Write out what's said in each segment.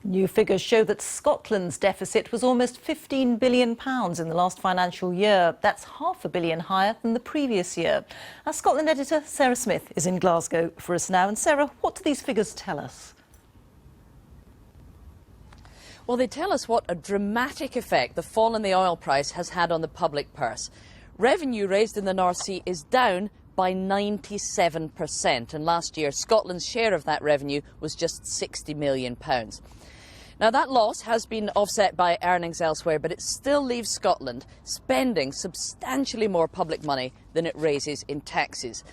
New figures show that Scotland's deficit was almost £15 billion in the last financial year. That's £500 million higher than the previous year. Our Scotland editor, Sarah Smith, is in Glasgow for us now. And Sarah, what do these figures tell us? Well, they tell us what a dramatic effect the fall in the oil price has had on the public purse. Revenue raised in the North Sea is down by 97%, and last year Scotland's share of that revenue was just £60 million. Now, that loss has been offset by earnings elsewhere, but it still leaves Scotland spending substantially more public money than it raises in taxes.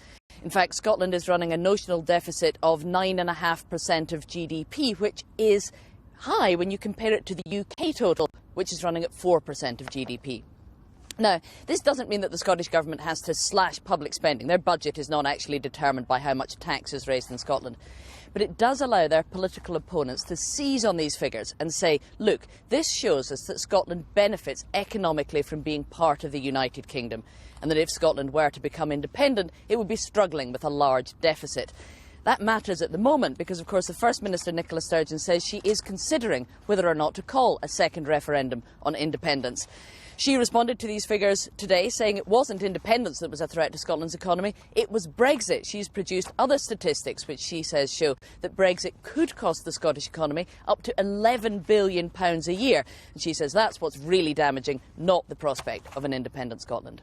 In fact, Scotland is running a notional deficit of 9.5% of GDP, which is high when you compare it to the UK total, which is running at 4% of GDP. Now, this doesn't mean that the Scottish Government has to slash public spending. Their budget is not actually determined by how much tax is raised in Scotland. But it does allow their political opponents to seize on these figures and say, look, this shows us that Scotland benefits economically from being part of the United Kingdom, and that if Scotland were to become independent, it would be struggling with a large deficit. That matters at the moment because, of course, the First Minister, Nicola Sturgeon, says she is considering whether or not to call a second referendum on independence. She responded to these figures today, saying it wasn't independence that was a threat to Scotland's economy, it was Brexit. She's produced other statistics which she says show that Brexit could cost the Scottish economy up to £11 billion a year. And she says that's what's really damaging, not the prospect of an independent Scotland.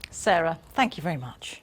Sarah, thank you very much.